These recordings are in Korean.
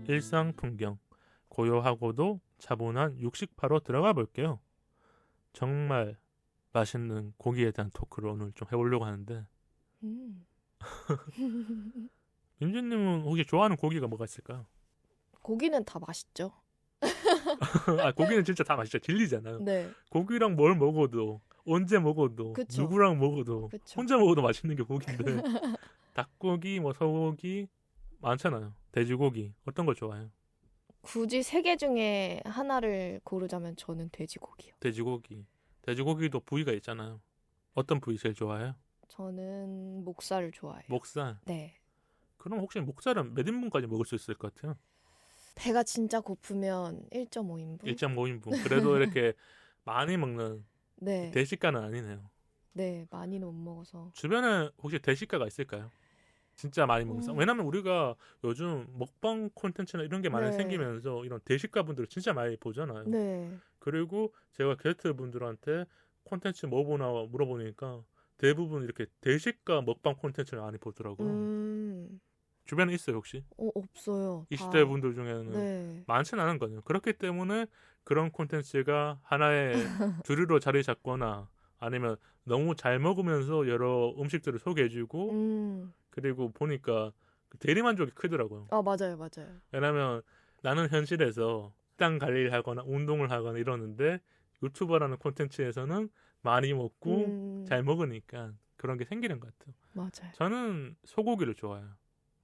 일상 풍경, 고요하고도 차분한 육식파로 들어가 볼게요. 정말 맛있는 고기에 대한 토크를 오늘 좀 해보려고 하는데 음. 민주님은 혹시 좋아하는 고기가 뭐가 있을까요? 고기는 다 맛있죠. 아, 고기는 진짜 다 맛있죠. 질리잖아요. 네, 고기랑 뭘 먹어도 언제 먹어도 그쵸. 누구랑 먹어도 그쵸. 혼자 먹어도 맛있는 게 고기인데 닭고기, 뭐 소고기 많잖아요. 돼지고기 어떤 걸 좋아해요? 굳이 세 개 중에 하나를 고르자면 저는 돼지고기요. 돼지고기. 돼지고기도 부위가 있잖아요. 어떤 부위 제일 좋아해요? 저는 목살을 좋아해요. 목살. 네. 그럼 혹시 목살은 몇 인분까지 먹을 수 있을 것 같아요? 배가 진짜 고프면 1.5인분? 1.5인분. 그래도 이렇게 많이 먹는 네. 대식가는 아니네요. 네, 많이는 못 먹어서. 주변에 혹시 대식가가 있을까요? 진짜 많이 먹는 사람. 음, 왜냐면 우리가 요즘 먹방 콘텐츠나 이런 게 많이 네. 생기면서 이런 대식가 분들을 진짜 많이 보잖아요. 네. 그리고 제가 게스트 분들한테 콘텐츠 뭐 보나 물어보니까 대부분 이렇게 대식가 먹방 콘텐츠를 많이 보더라고요. 주변에 있어요 혹시? 없어요. 20대 분들 중에는 네. 많지는 않은 거예요. 그렇기 때문에 그런 콘텐츠가 하나의 주류로 자리 잡거나 아니면 너무 잘 먹으면서 여러 음식들을 소개해주고 그리고 보니까 그 대리만족이 크더라고요. 아, 맞아요, 맞아요. 왜냐면 나는 현실에서 식단 관리를 하거나 운동을 하거나 이러는데 유튜버라는 콘텐츠에서는 많이 먹고 잘 먹으니까 그런 게 생기는 것 같아요. 맞아요. 저는 소고기를 좋아해요.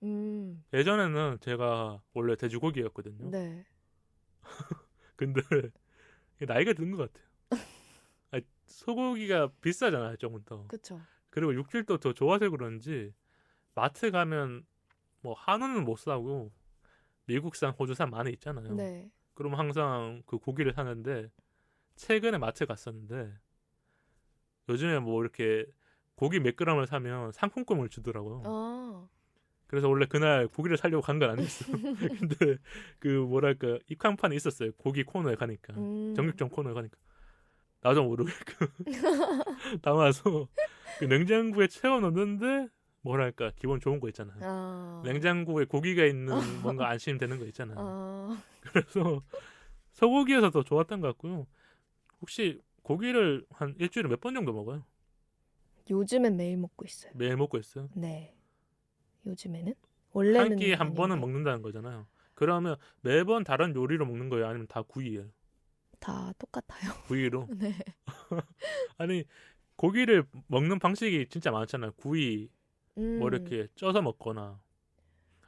음, 예전에는 제가 원래 돼지고기였거든요. 네. 근데 나이가 든 것 같아요. 아니, 소고기가 비싸잖아요, 조금 더. 그쵸. 그리고 육질도 더 좋아서 그런지 마트 가면 뭐 한우는 못 사고 미국산, 호주산 많이 있잖아요. 네. 그럼 항상 그 고기를 사는데 최근에 마트 갔었는데 요즘에 뭐 이렇게 고기 몇 그램을 사면 상품권을 주더라고요. 아, 그래서 원래 그날 고기를 사려고 간 건 아니었어. 근데 그 뭐랄까 입간판이 있었어요. 고기 코너에 가니까 정육점 코너에 가니까 나도 모르겠고 담아서 그 냉장고에 채워 넣는데 뭐랄까 기분 좋은 거 있잖아요. 아, 냉장고에 고기가 있는 뭔가 안심되는 거 있잖아요. 아, 그래서 소고기에서 더 좋았던 것 같고요. 혹시 고기를 한 일주일에 몇 번 정도 먹어요? 요즘엔 매일 먹고 있어요. 매일 먹고 있어요? 네. 요즘에는? 한 원래는 끼에 한 번은 아닌데. 먹는다는 거잖아요. 그러면 매번 다른 요리로 먹는 거예요? 아니면 다 구이예요? 다 똑같아요. 구이로? 네. 아니 고기를 먹는 방식이 진짜 많잖아요. 구이 뭐 음, 이렇게 쪄서 먹거나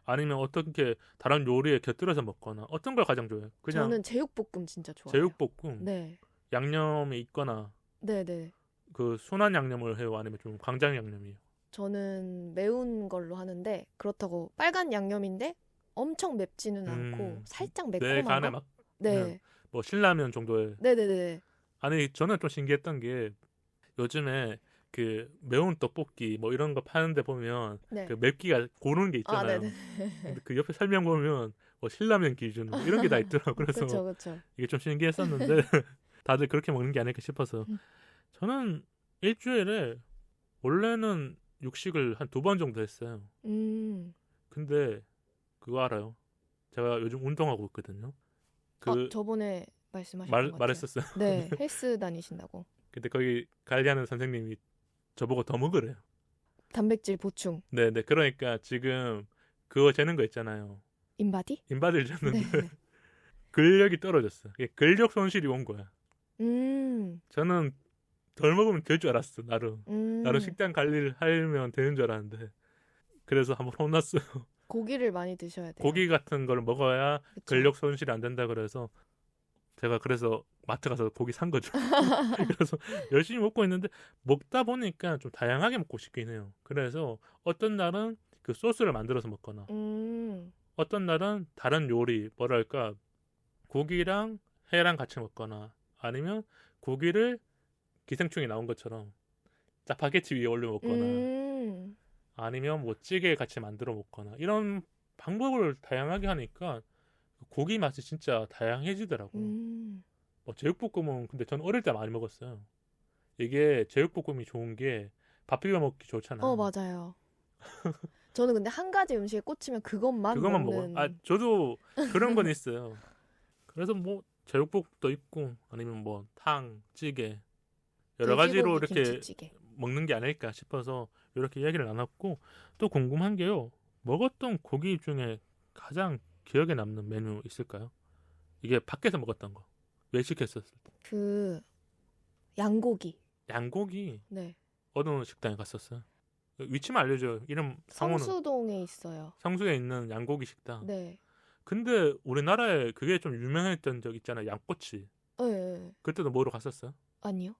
아니면 어떻게 다른 요리에 곁들여서 먹거나 어떤 걸 가장 좋아해요? 그냥 저는 제육볶음 진짜 좋아해요. 제육볶음 네. 양념이 있거나 네네. 그 순한 양념을 해요? 아니면 좀 광장 양념이에요? 저는 매운 걸로 하는데, 그렇다고 빨간 양념인데 엄청 맵지는 않고, 음, 살짝 내 매콤한 간에 거? 맞는 네. 뭐 신라면 정도의 네네네. 아니 저는 좀 신기했던 게 요즘에 그 매운 떡볶이 뭐 이런 거 파는데 보면 그 네. 맵기가 고르는 게 아, 있잖아요. 네네네. 근데 그 옆에 설명 보면 뭐 신라면 기준 뭐 이런 게 다 있더라고. 그래서 그쵸, 그쵸. 이게 좀 신기했었는데 다들 그렇게 먹는 게 아닐까 싶어서 저는 일주일에 원래는 육식을 한 2번 정도 했어요. 음. 근데 그거 알아요? 제가 요즘 운동하고 있거든요. 그 저번에 말씀하셨던 것 같아요. 말했었어요. 네, 헬스 다니신다고. 근데 거기 관리하는 선생님이 저보고 더 먹으래요. 단백질 보충. 네네. 그러니까 지금 그거 재는 거 있잖아요. 인바디? 인바디를 네. 쟀는데 근력이 떨어졌어. 이게 근력 손실이 온 거야. 음, 저는 덜 먹으면 될 줄 알았어. 나름 음. 식단 관리를 하면 되는 줄 알았는데 그래서 한번 혼났어요. 고기를 많이 드셔야 돼요. 고기 같은 걸 먹어야 그쵸? 근력 손실이 안 된다 그래서 제가 그래서 마트 가서 고기 산 거죠. 그래서 열심히 먹고 있는데 먹다 보니까 좀 다양하게 먹고 싶긴 해요. 그래서 어떤 날은 그 소스를 만들어서 먹거나 음, 어떤 날은 다른 요리 뭐랄까 고기랑 회랑 같이 먹거나 아니면 고기를 기생충이 나온 것처럼 짜파게티 위에 올려 먹거나 음, 아니면 뭐 찌개 같이 만들어 먹거나 이런 방법을 다양하게 하니까 고기 맛이 진짜 다양해지더라고요. 음. 뭐 제육볶음은 근데 전 어릴 때 많이 먹었어요. 이게 제육볶음이 좋은 게 밥 비벼 먹기 좋잖아요. 맞아요. 저는 근데 한 가지 음식에 꽂히면 그것만 먹어요. 먹는. 아 저도 그런 건 있어요. 그래서 뭐 제육볶음도 있고 아니면 뭐 탕, 찌개 여러 가지로 돼지고기 이렇게 김치찌개. 먹는 게 아닐까 싶어서 이렇게 이야기를 나눴고 또 궁금한 게요. 먹었던 고기 중에 가장 기억에 남는 메뉴 있을까요? 이게 밖에서 먹었던 거. 외식했었을 때. 그 양고기. 양고기 네. 어느 식당에 갔었어요? 위치만 알려줘요. 이름 상호는. 성수동에 있어요. 성수에 있는 양고기 식당. 네. 근데 우리나라에 그게 좀 유명했던 적 있잖아요. 양꼬치. 네. 그때도 뭐로 갔었어요? 아니요.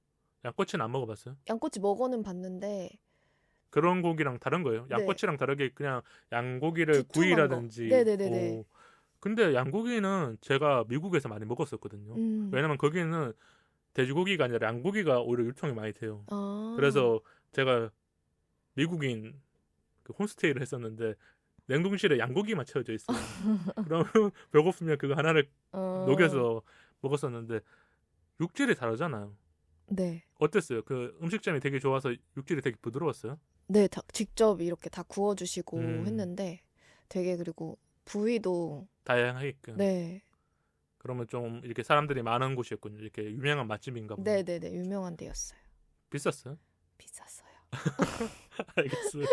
양꼬치는 안 먹어봤어요? 양꼬치 먹어는 봤는데 그런 고기랑 다른 거예요? 네. 양꼬치랑 다르게 그냥 양고기를 두툼한 구이라든지. 거. 네네네네. 근데 양고기는 제가 미국에서 많이 먹었었거든요. 왜냐면 거기는 돼지고기가 아니라 양고기가 오히려 유통이 많이 돼요. 아. 그래서 제가 미국인 그 홈스테이를 했었는데 냉동실에 양고기만 채워져 있어요. 그러면 배고프면 그거 하나를 녹여서 먹었었는데 육질이 다르잖아요. 네. 어땠어요? 그 음식점이 되게 좋아서 육질이 되게 부드러웠어요? 네, 직접 이렇게 다 구워주시고 음. 했는데 되게 그리고 부위도 다양하게끔. 네. 그러면 좀 이렇게 사람들이 많은 곳이었군요. 이렇게 유명한 맛집인가 보네. 네네네 유명한 데였어요. 비쌌어요? 비쌌어요. 알겠어요.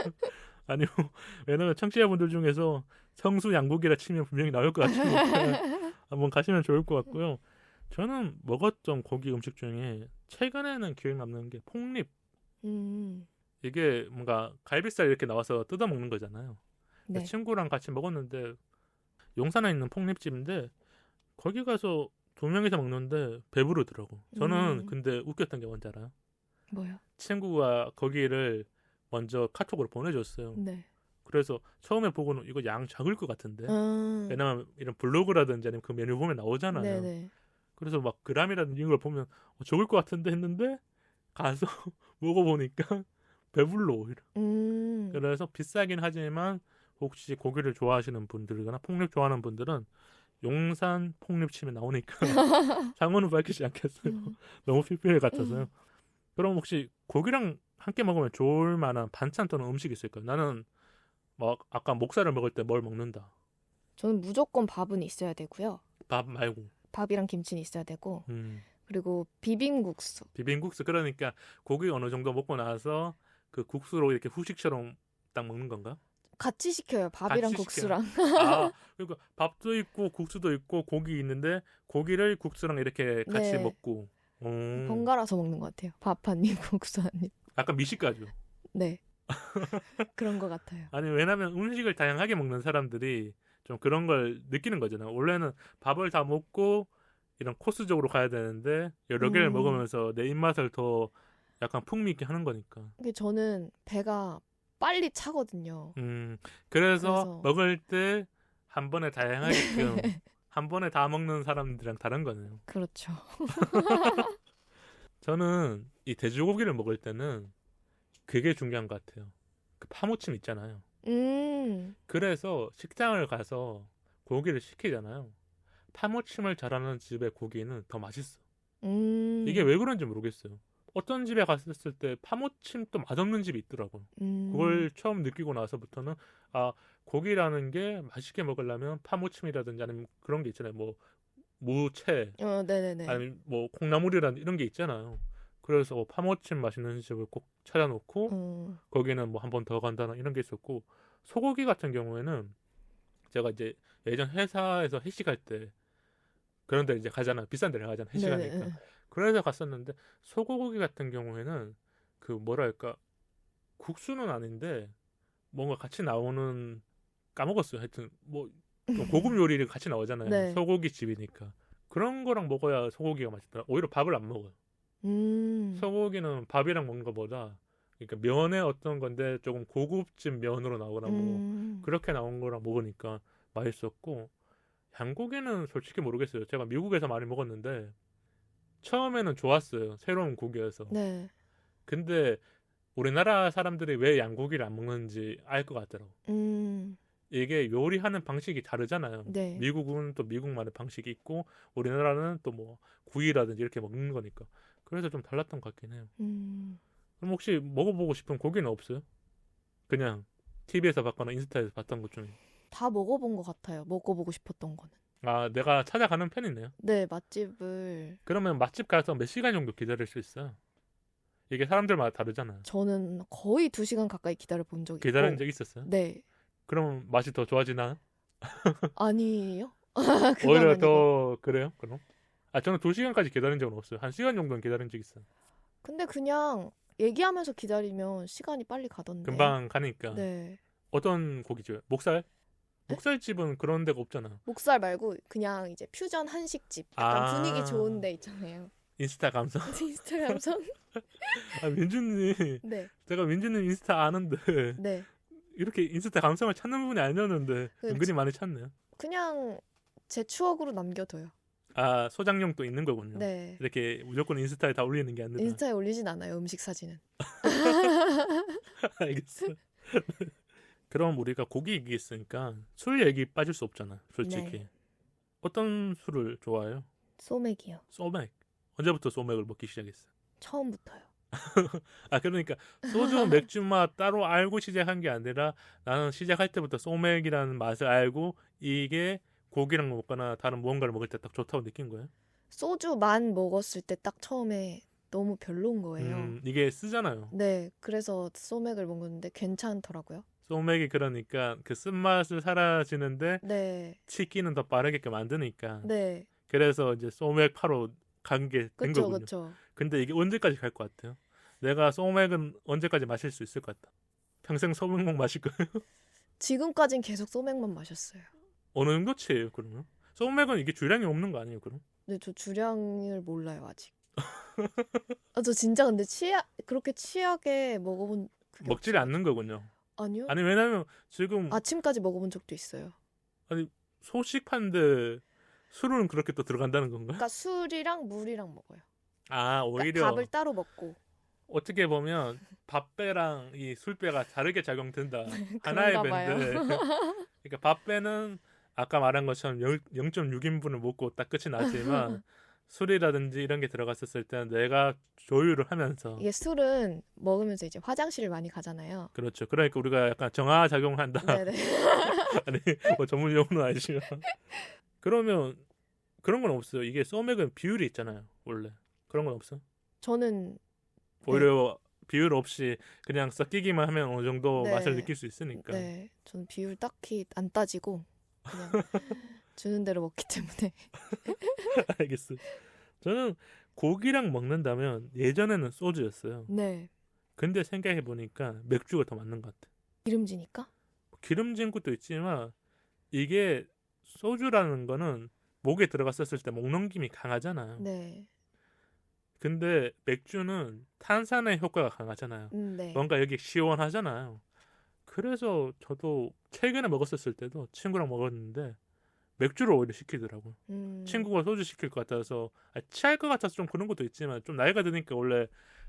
아니요. 왜냐면 청취자분들 중에서 성수 양고기라 치면 분명히 나올 것 같으니까 한번 가시면 좋을 것 같고요. 저는 먹었던 고기 음식 중에 최근에는 기억 남는 게 폭립. 이게 뭔가 갈비살 이렇게 나와서 뜯어 먹는 거잖아요. 네. 친구랑 같이 먹었는데 용산에 있는 폭립집인데 거기 가서 2명이서 먹는데 배부르더라고. 저는 근데 웃겼던 게 뭔지 알아요? 뭐요? 친구가 거기를 먼저 카톡으로 보내줬어요. 네. 그래서 처음에 보고는 이거 양 작을 것 같은데 왜냐면 이런 블로그라든지 아니면 그 메뉴 보면 나오잖아요. 네네. 그래서 막 그람이라든지 이런 걸 보면 적을 것 같은데 했는데 가서 먹어보니까 배불러 오히려. 그래서 비싸긴 하지만 혹시 고기를 좋아하시는 분들이거나 폭립 좋아하는 분들은 용산 폭립 치면 나오니까 장어는 밝히지 않겠어요. 너무 PPL 같아서요. 그럼 혹시 고기랑 함께 먹으면 좋을 만한 반찬 또는 음식 있을까요? 나는 뭐 아까 목살을 먹을 때 뭘 먹는다. 저는 무조건 밥은 있어야 되고요. 밥 말고. 밥이랑 김치는 있어야 되고 그리고 비빔국수. 비빔국수 그러니까 고기 어느 정도 먹고 나서 그 국수로 이렇게 후식처럼 딱 먹는 건가? 같이 시켜요. 밥이랑 같이 국수랑. 아 그러니까 밥도 있고 국수도 있고 고기 있는데 고기를 국수랑 이렇게 같이 네. 먹고. 번갈아서 먹는 것 같아요. 밥 한 입, 국수 한 입. 약간 미식가죠. 네. 그런 것 같아요. 아니 왜냐면 음식을 다양하게 먹는 사람들이 좀 그런 걸 느끼는 거잖아요. 원래는 밥을 다 먹고 이런 코스적으로 가야 되는데 여러 개를 먹으면서 내 입맛을 더 약간 풍미 있게 하는 거니까. 이게 저는 배가 빨리 차거든요. 그래서 먹을 때 한 번에 다양하게끔 한 번에 다 먹는 사람들이랑 다른 거네요. 그렇죠. 저는 이 돼지고기를 먹을 때는 그게 중요한 것 같아요. 그 파무침 있잖아요. 그래서 식당을 가서 고기를 시키잖아요. 파무침을 잘하는 집의 고기는 더 맛있어. 이게 왜 그런지 모르겠어요. 어떤 집에 갔을 때 파무침도 맛없는 집이 있더라고요. 그걸 처음 느끼고 나서부터는 아 고기라는 게 맛있게 먹으려면 파무침이라든지 아니면 그런 게 있잖아요. 뭐 무채 네네네. 아니면 뭐 콩나물이라든지 이런 게 있잖아요. 그래서 파무침 맛있는 집을 꼭 찾아놓고 거기는 뭐 한 번 더 간다나 이런 게 있었고 소고기 같은 경우에는 제가 이제 예전 회사에서 회식할 때 그런 데 이제 가잖아. 비싼 데를 가잖아. 회식하니까. 그래서 갔었는데 소고기 같은 경우에는 그 뭐랄까 국수는 아닌데 뭔가 같이 나오는 까먹었어요. 하여튼 뭐 좀 고급 요리를 같이 나오잖아요. 네. 소고기 집이니까 그런 거랑 먹어야 소고기가 맛있더라. 오히려 밥을 안 먹어요. 소고기는 밥이랑 먹는 것보다 그러니까 면의 어떤 건데 조금 고급진 면으로 나오거나 뭐 그렇게 나온 거랑 먹으니까 맛있었고 양고기는 솔직히 모르겠어요. 제가 미국에서 많이 먹었는데 처음에는 좋았어요. 새로운 고기여서. 네. 근데 우리나라 사람들이 왜 양고기를 안 먹는지 알 것 같더라고. 이게 요리하는 방식이 다르잖아요. 네. 미국은 또 미국만의 방식이 있고 우리나라는 또 뭐 구이라든지 이렇게 먹는 거니까. 그래서 좀 달랐던 것 같긴 해요. 그럼 혹시 먹어보고 싶은 고기는 없어요? 그냥 TV에서 봤거나 인스타에서 봤던 것 중에. 다 먹어본 것 같아요. 먹어보고 싶었던 거는. 아, 내가 찾아가는 편이네요. 네, 맛집을 그러면 맛집 가서 몇 시간 정도 기다릴 수 있어요? 이게 사람들마다 다르잖아요. 저는 거의 2시간 가까이 기다려 본 적이 기다린 있고. 적 있었어요? 네. 그럼 맛이 더 좋아지나? 아니에요? 그건 오히려 아니고. 더 그래요? 그럼? 아, 저는 2시간까지 기다린 적은 없어요. 1시간 정도는 기다린 적 있어요. 근데 그냥 얘기하면서 기다리면 시간이 빨리 가던데. 금방 가니까. 네. 어떤 고기죠? 목살? 목살집은 그런 데가 없잖아. 목살 말고 그냥 이제 퓨전 한식집. 약간 아. 분위기 좋은 데 있잖아요. 인스타 감성. 인스타그램선? 아, 민준님. 네. 제가 민준님 인스타 아는데 네. 이렇게 인스타 감성을 찾는 분이 아니었는데 그 은근히 많이 찾네요. 그냥 제 추억으로 남겨둬요. 아, 소장용 또 있는 거군요. 네. 이렇게 무조건 인스타에 다 올리는 게 아니라. 인스타에 올리진 않아요. 음식 사진은. 알겠어. 그럼 우리가 고기 얘기했으니까 술 얘기 빠질 수 없잖아. 솔직히. 네. 어떤 술을 좋아해요? 소맥이요. 소맥. 언제부터 소맥을 먹기 시작했어? 처음부터요. 아, 그러니까 소주, 맥주 맛 따로 알고 시작한 게 아니라 나는 시작할 때부터 소맥이라는 맛을 알고 이게 고기랑 먹거나 다른 무언가를 먹을 때 딱 좋다고 느낀 거예요? 소주만 먹었을 때 딱 처음에 너무 별로인 거예요. 이게 쓰잖아요. 네. 그래서 소맥을 먹었는데 괜찮더라고요. 소맥이 그러니까 그 쓴맛을 사라지는데 네. 치기는 더 빠르게 만드니까. 네. 그래서 이제 소맥 파로 간 게 된 그쵸, 거군요. 그쵸. 근데 이게 언제까지 갈 것 같아요? 내가 소맥은 언제까지 마실 수 있을 것 같다? 평생 소맥만 마실 거예요? 지금까진 계속 소맥만 마셨어요. 어느 정도치예요, 그러면? 소맥은 이게 주량이 없는 거 아니에요, 그럼? 근데 저 주량을 몰라요, 아직. 아, 저 진짜 근데 그렇게 취하게 먹어본 그게 먹지를 없어요. 않는 거군요. 아니요. 아니, 왜냐면 지금 아침까지 먹어본 적도 있어요. 소식판데 술은 그렇게 또 들어간다는 건가? 그러니까 술이랑 물이랑 먹어요. 아, 그러니까 오히려 밥을 따로 먹고. 어떻게 보면 밥배랑 이 술배가 다르게 작용된다. 하나의 그런가 봐요. 밴드. 그러니까 밥배는 아까 말한 것처럼 0.6인분을 먹고 딱 끝이 나지만 술이라든지 이런 게 들어갔었을 때는 내가 조율을 하면서 이게 술은 먹으면서 이제 화장실을 많이 가잖아요. 그렇죠. 그러니까 우리가 약간 정화 작용한다. 네네. 아니 뭐 전문 용어는 아니지만 그러면 그런 건 없어요. 이게 소맥은 비율이 있잖아요. 원래 그런 건 없어. 저는 오히려 비율 없이 그냥 섞이기만 하면 어느 정도 네. 맛을 느낄 수 있으니까. 네, 저는 비율 딱히 안 따지고 그냥 주는 대로 먹기 때문에. 알겠어. 저는 고기랑 먹는다면 예전에는 소주였어요. 네. 근데 생각해 보니까 맥주가 더 맞는 것 같아. 기름지니까? 기름진 것도 있지만 이게 소주라는 거는 목에 들어갔었을 때 목 넘김이 강하잖아요. 네. 근데 맥주는 탄산의 효과가 강하잖아요. 네. 뭔가 여기 시원하잖아요. 그래서 저도 최근에 먹었었을 때도 친구랑 먹었는데 맥주를 오히려 시키더라고요. 친구가 소주 시킬 것 같아서 취할 것 같아서 좀 그런 것도 있지만 좀 나이가 드니까 원래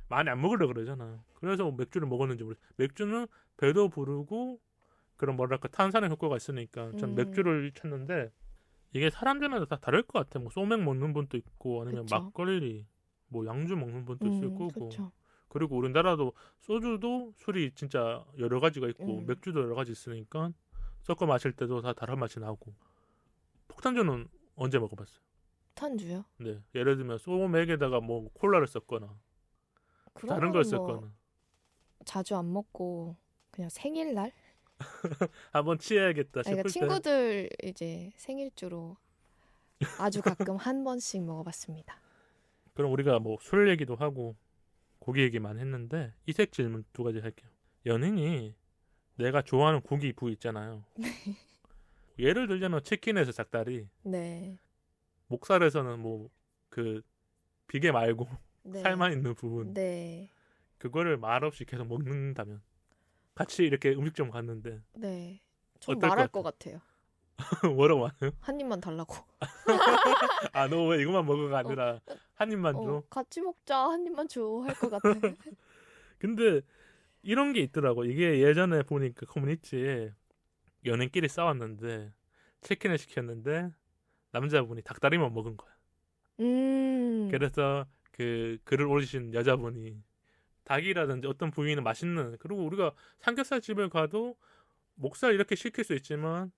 많이 안 먹으려고 그러잖아. 그래서 맥주를 먹었는지 모르겠어요. 맥주는 배도 부르고 그런 뭐랄까 탄산의 효과가 있으니까 전 맥주를 찾는데 이게 사람들마다 다 다를 것 같아. 뭐 소맥 먹는 분도 있고 아니면 그쵸. 막걸리 뭐 양주 먹는 분도 있을 거고 그쵸. 그리고 우리나라도 소주도 술이 진짜 여러 가지가 있고 음. 맥주도 여러 가지 있으니까 섞어 마실 때도 다 다른 맛이 나고. 폭탄주는 언제 먹어봤어요? 탄주요? 네, 예를 들면 소맥에다가 뭐 콜라를 섞거나 다른 걸 그런 거 뭐 섞거나 자주 안 먹고 그냥 생일날? 한번 취해야겠다 싶을 그러니까 때. 친구들 이제 생일주로 아주 가끔 한 번씩 먹어봤습니다. 그럼 우리가 뭐 술 얘기도 하고 고기 얘기만 했는데 이색 질문 2가지 할게요. 연인이 내가 좋아하는 고기 부위 있잖아요. 예를 들자면 치킨에서 닭다리, 네. 목살에서는 뭐 그 비계 말고 네. 살만 있는 부분 네. 그거를 말없이 계속 먹는다면 같이 이렇게 음식점 갔는데 네. 전 어떨 말할 것 것 같아요. 뭐라고 하나요? 한 입만 달라고. 아, 너 왜 이것만 먹어가 아니라 한 입만 줘? 같이 먹자. 한 입만 줘. 할 것 같아. 근데 이런 게 있더라고. 이게 예전에 보니까 커뮤니티에 연인끼리 싸웠는데 치킨을 시켰는데 남자분이 닭다리만 먹은 거야. 그래서 그 글을 올리신 여자분이 닭이라든지 어떤 부위는 맛있는 그리고 우리가 삼겹살 집을 가도 목살 이렇게 시킬 수 있지만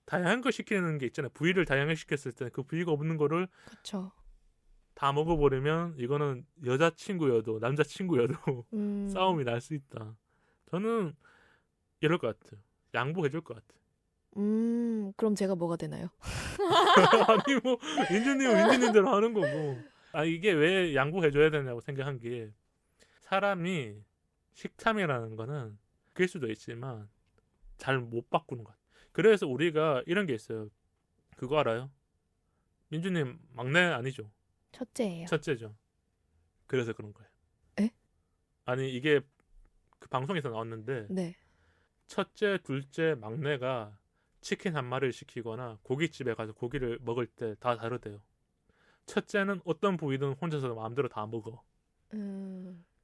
다양한 걸 시키는 게 있잖아요. 부위를 다양하게 시켰을 때 그 부위가 없는 거를 그쵸. 다 먹어버리면 이거는 여자친구여도 남자친구여도 싸움이 날 수 있다. 저는 이럴 것 같아요. 양보해줄 것 같아요. 그럼 제가 뭐가 되나요? 아니 뭐 민주님대로 하는 거고. 아 이게 왜 양보해줘야 되냐고 생각한 게 사람이 식탐이라는 거는 그럴 수도 있지만 잘 못 바꾸는 것 같아요. 그래서 우리가 이런 게 있어요. 그거 알아요? 민주님 막내 아니죠? 첫째예요. 첫째죠. 그래서 그런 거예요. 에? 아니 이게 그 방송에서 나왔는데 네. 첫째, 둘째, 막내가 치킨 한 마리를 시키거나 고깃집에 가서 고기를 먹을 때 다 다르대요. 첫째는 어떤 부위든 혼자서 마음대로 다 먹어.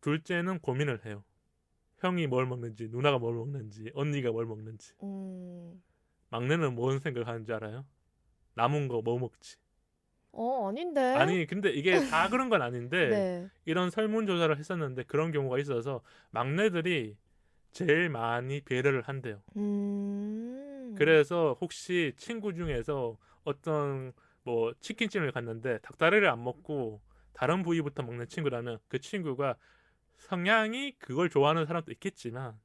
둘째는 고민을 해요. 형이 뭘 먹는지, 누나가 뭘 먹는지, 언니가 뭘 먹는지. 막내는 뭔 생각하는지 알아요? 남은 거 뭐 먹지? 아닌데. 아니 근데 이게 다 그런 건 아닌데 네. 이런 설문조사를 했었는데 그런 경우가 있어서 막내들이 제일 많이 배려를 한대요. 그래서 혹시 친구 중에서 어떤 뭐 치킨집을 갔는데 닭다리를 안 먹고 다른 부위부터 먹는 친구라면 그 친구가 성향이 그걸 좋아하는 사람도 있겠지만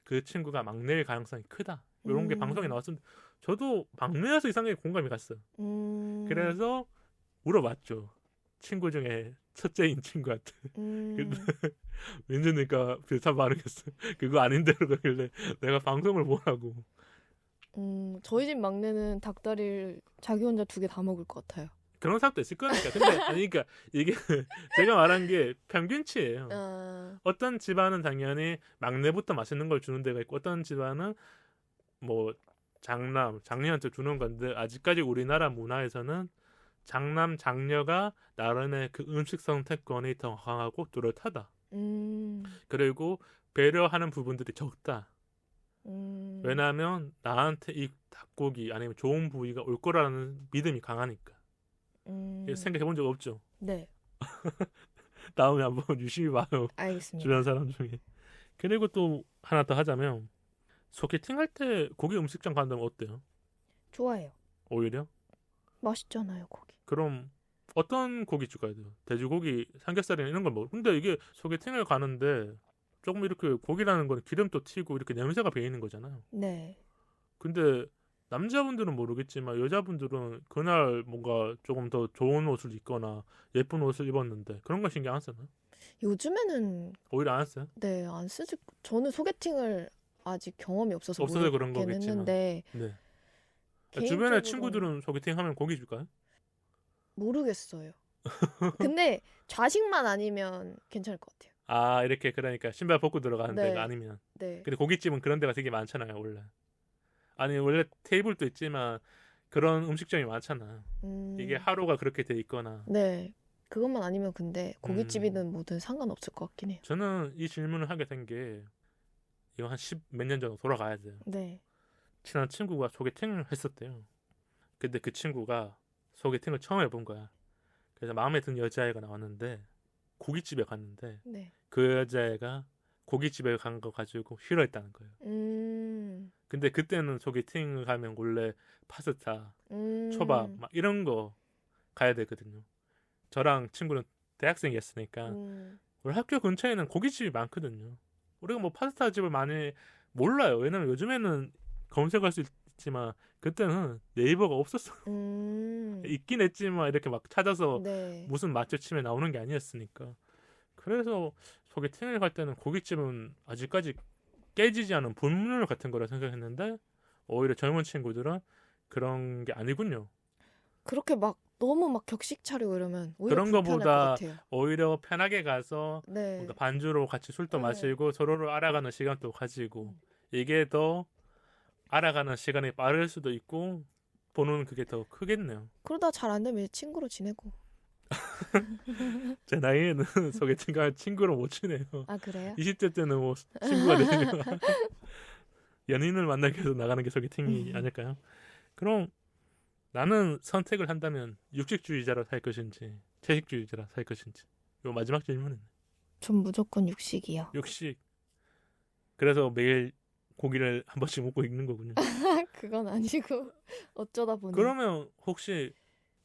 그 친구가 막내일 가능성이 크다. 이런 게 방송에 나왔었는데 저도 막내여서 이상하게 공감이 갔어요. 그래서 물어봤죠. 친구 중에 첫째인 친구한테. 민주니까 비슷한 반응했어요. 그거 아닌데 그러길래 내가 방송을 보라고. 저희 집 막내는 닭다리를 자기 혼자 2개 다 먹을 것 같아요. 그런 사람도 있을 거니까. 근데 아니 그러니까 이게 제가 말한 게 평균치예요. 어떤 집안은 당연히 막내부터 맛있는 걸 주는 데가 있고 어떤 집안은 뭐 장녀한테 주는 건데 아직까지 우리나라 문화에서는 장남 장녀가 나름의 그 음식 선택권이 더 강하고 뚜렷하다. 그리고 배려하는 부분들이 적다. 왜냐하면 나한테 이 닭고기 아니면 좋은 부위가 올 거라는 믿음이 강하니까. 생각해 본 적 없죠? 네. 다음에 한번 유심히 봐요. 알겠습니다. 주변 사람 중에. 그리고 또 하나 더 하자면 소개팅 할 때 고기 음식점 간다면 어때요? 좋아해요. 오히려? 맛있잖아요, 고기. 그럼 어떤 고기 줄까야 돼요? 돼지고기, 삼겹살이나 이런 걸 먹어. 근데 이게 소개팅을 가는데 조금 이렇게 고기라는 건 기름도 튀고 이렇게 냄새가 배이는 거잖아요. 네. 근데 남자분들은 모르겠지만 여자분들은 그날 뭔가 조금 더 좋은 옷을 입거나 예쁜 옷을 입었는데 그런 거 신경 안 쓰나요? 요즘에는 오히려 안 써요? 네, 안 쓰지. 저는 소개팅을 아직 경험이 없어서 그런 거겠지만. 했는데 네. 개인적으로 주변에 친구들은 소개팅 하면 고기 줄까요? 모르겠어요. 근데 좌식만 아니면 괜찮을 것 같아요. 아 이렇게 그러니까 신발 벗고 들어가는 네. 데가 아니면. 네. 근데 고깃집은 그런 데가 되게 많잖아요 원래. 아니 원래 테이블도 있지만 그런 음식점이 많잖아. 이게 하루가 그렇게 돼 있거나. 네. 그것만 아니면 근데 고깃집이든 뭐든 상관없을 것 같긴 해요. 저는 이 질문을 하게 된 게 이거 한 10 몇 년 전으로 돌아가야 돼요. 네. 친한 친구가 소개팅을 했었대요. 근데 그 친구가 소개팅을 처음 해본 거야. 그래서 마음에 든 여자애가 나왔는데 고깃집에 갔는데 네. 그 여자애가 고깃집에 간 거 가지고 싫어했다는 거예요. 근데 그때는 소개팅을 가면 원래 파스타, 초밥 막 이런 거 가야 되거든요. 저랑 친구는 대학생이었으니까 우리 학교 근처에는 고깃집이 많거든요. 우리가 뭐 파스타 집을 많이 몰라요. 왜냐면 요즘에는 검색할 수 있지만 그때는 네이버가 없었어. 있긴 했지만 이렇게 막 찾아서 네. 무슨 맛집 치면 나오는 게 아니었으니까. 그래서 소개팅을 갈 때는 고깃집은 아직까지 깨지지 않은 본물 같은 거라 생각했는데 오히려 젊은 친구들은 그런 게 아니군요. 그렇게 막 너무 막 격식 차리고 이러면 오히려 그런 불편할 거보다 것 같아요. 오히려 편하게 가서 네. 뭔가 반주로 같이 술도 네. 마시고 서로를 알아가는 시간도 가지고 이게 더 알아가는 시간이 빠를 수도 있고 보는 그게 더 크겠네요. 그러다 잘 안 되면 친구로 지내고. 제 나이에는 소개팅가 친구로 못 지내요. 아 그래요? 20대 때는 뭐 친구가 되면 연인을 만나기 위해서 나가는 게 소개팅이 아닐까요? 그럼 나는 선택을 한다면 육식주의자로 살 것인지 채식주의자로 살 것인지 요 마지막 질문은 전 무조건 육식이요. 육식. 그래서 매일 고기를 한 번씩 먹고 있는 거군요. 그건 아니고 어쩌다 보니. 그러면 혹시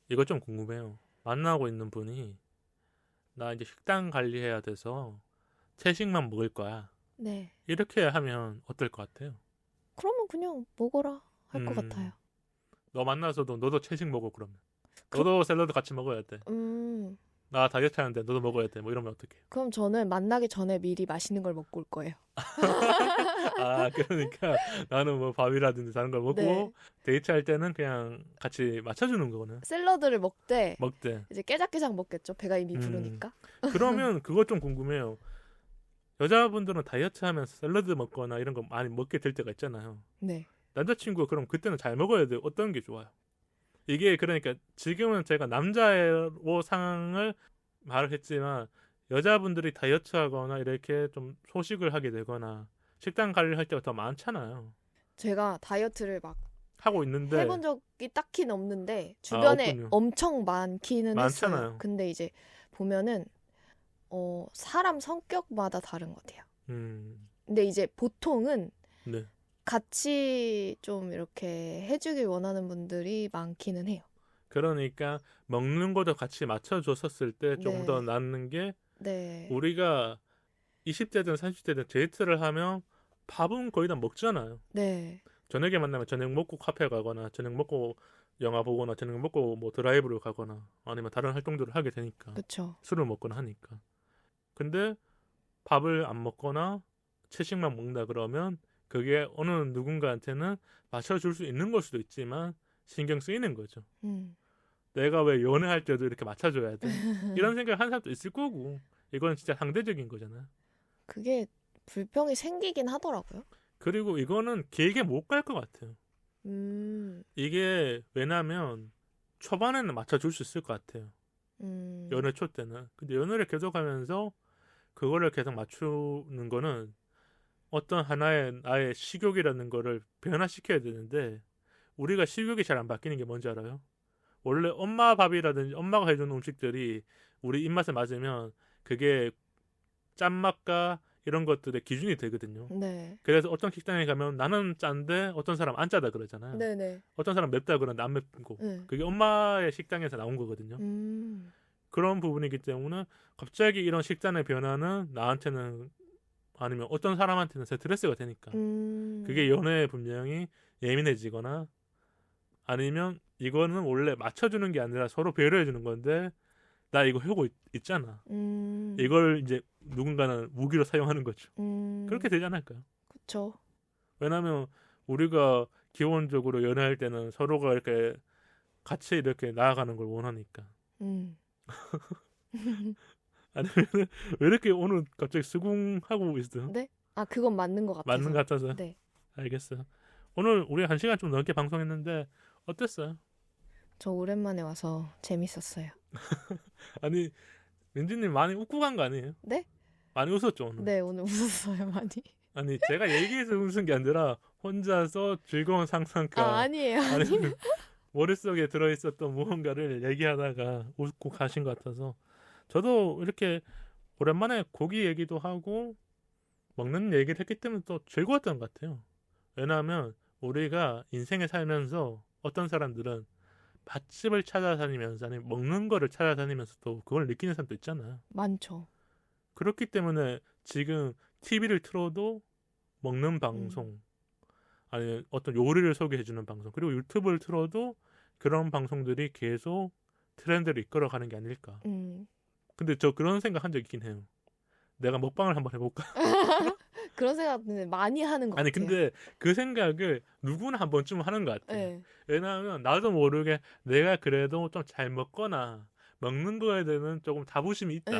이거 좀 궁금해요. 만나고 있는 분이 나 이제 식단 관리해야 돼서 채식만 먹을 거야. 네. 이렇게 하면 어떨 것 같아요? 그러면 그냥 먹어라 할 것 같아요. 너 만나서도 너도 채식 먹어 그러면. 너도 샐러드 같이 먹어야 돼. 나 다이어트 하는데 너도 먹어야 돼. 뭐 이러면 어떡해? 그럼 저는 만나기 전에 미리 맛있는 걸 먹고 올 거예요. 아 그러니까 나는 뭐 밥이라든지 다른 걸 먹고 네. 데이트할 때는 그냥 같이 맞춰주는 거거든. 샐러드를 먹되 먹대. 이제 깨작깨작 먹겠죠. 배가 이미 부르니까. 그러면 그것 좀 궁금해요. 여자분들은 다이어트 하면서 샐러드 먹거나 이런 거 많이 먹게 될 때가 있잖아요. 네. 남자친구가 그럼 그때는 잘 먹어야 돼. 어떤 게 좋아요? 이게 그러니까 지금은 제가 남자로 상황을 말을 했지만 여자분들이 다이어트 하거나 이렇게 좀 소식을 하게 되거나 식단 관리를 할 때가 더 많잖아요. 제가 다이어트를 막 하고 있는데 해본 적이 딱히는 없는데 주변에 없군요. 엄청 많기는 많잖아요. 했어요. 근데 이제 보면은 사람 성격마다 다른 것 같아요. 근데 이제 보통은 네. 같이 좀 이렇게 해주길 원하는 분들이 많기는 해요. 그러니까 먹는 것도 같이 맞춰줬었을 때 좀 네. 더 낫는 게 네. 우리가 20대든 30대든 데이트를 하면 밥은 거의 다 먹잖아요. 네. 저녁에 만나면 저녁 먹고 카페 가거나 저녁 먹고 영화 보거나 저녁 먹고 뭐 드라이브를 가거나 아니면 다른 활동들을 하게 되니까 그렇죠. 술을 먹거나 하니까. 근데 밥을 안 먹거나 채식만 먹는다 그러면 그게 어느 누군가한테는 맞춰줄 수 있는 걸 수도 있지만 신경 쓰이는 거죠. 내가 왜 연애할 때도 이렇게 맞춰줘야 돼? 이런 생각 한 사람도 있을 거고 이건 진짜 상대적인 거잖아요. 그게 불평이 생기긴 하더라고요. 그리고 이거는 길게 못 갈 것 같아요. 이게 왜냐면 초반에는 맞춰줄 수 있을 것 같아요. 연애 초 때는. 근데 연애를 계속하면서 그거를 계속 맞추는 거는 어떤 하나의 나의 식욕이라는 거를 변화시켜야 되는데 우리가 식욕이 잘 안 바뀌는 게 뭔지 알아요? 원래 엄마 밥이라든지 엄마가 해주는 음식들이 우리 입맛에 맞으면 그게 짠맛과 이런 것들의 기준이 되거든요. 네. 그래서 어떤 식당에 가면 나는 짠데 어떤 사람 안 짜다 그러잖아요. 네네. 어떤 사람 맵다 그러는데 안 맵고 네. 그게 엄마의 식당에서 나온 거거든요. 그런 부분이기 때문에 갑자기 이런 식단의 변화는 나한테는 아니면 어떤 사람한테는 스트레스가 되니까 그게 연애에 분명히 예민해지거나 아니면 이거는 원래 맞춰주는 게 아니라 서로 배려해주는 건데 나 이거 하고 있잖아. 이걸 이제 누군가는 무기로 사용하는 거죠. 그렇게 되지 않을까요? 그렇죠. 왜냐하면 우리가 기본적으로 연애할 때는 서로가 이렇게 같이 이렇게 나아가는 걸 원하니까. 아니면 왜 이렇게 오늘 갑자기 수긍하고 있어요? 네? 아 그건 맞는 것 같아서. 맞는 것 같아서. 네. 알겠어요. 오늘 우리 1시간 좀 넘게 방송했는데 어땠어요? 저 오랜만에 와서 재밌었어요. 아니 민지님 많이 웃고 간 거 아니에요? 네? 많이 웃었죠 오늘? 네 오늘 웃었어요 많이. 아니 제가 얘기해서 웃은 게 아니라 혼자서 즐거운 상상과 아니에요. 아니면 머릿속에 들어있었던 무언가를 얘기하다가 웃고 가신 것 같아서 저도 이렇게 오랜만에 고기 얘기도 하고 먹는 얘기를 했기 때문에 또 즐거웠던 것 같아요. 왜냐하면 우리가 인생을 살면서 어떤 사람들은 맛집을 찾아다니면서 아니면 먹는 거를 찾아다니면서도 그걸 느끼는 사람도 있잖아요. 많죠. 그렇기 때문에 지금 TV를 틀어도 먹는 방송 아니면 어떤 요리를 소개해주는 방송 그리고 유튜브를 틀어도 그런 방송들이 계속 트렌드를 이끌어가는 게 아닐까. 근데 저 그런 생각 한 적 있긴 해요. 내가 먹방을 한번 해볼까? 그런 생각 많이 하는 것 아니 같아요. 근데 그 생각을 누구나 한 번쯤 하는 것 같아요. 네. 왜냐하면 나도 모르게 내가 그래도 좀 잘 먹거나 먹는 거에 대한 조금 자부심이 있다.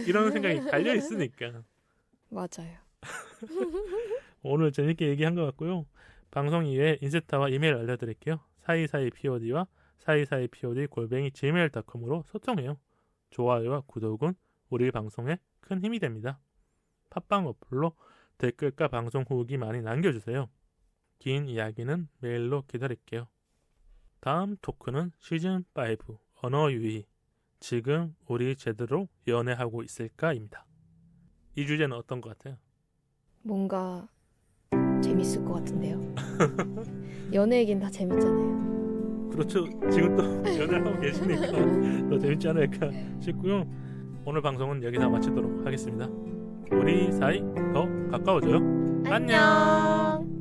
이런 생각이 달려 있으니까. 맞아요. 오늘 재밌게 얘기한 것 같고요. 방송 이외에 인스타와 이메일 알려드릴게요. 사이사이POD와 사이사이POD@gmail.com으로 소통해요. 좋아요와 구독은 우리 방송에 큰 힘이 됩니다. 팟빵 어플로 댓글과 방송 후기 많이 남겨주세요. 긴 이야기는 메일로 기다릴게요. 다음 토크는 시즌5 언어 유희 지금 우리 제대로 연애하고 있을까입니다. 이 주제는 어떤 것 같아요? 뭔가 재밌을 것 같은데요. 연애 얘기는 다 재밌잖아요. 그렇죠. 지금 또 연애를 하고 계시니까 더 재밌지 않을까 싶고요. 오늘 방송은 여기서 마치도록 하겠습니다. 우리 사이 더 가까워져요. 안녕.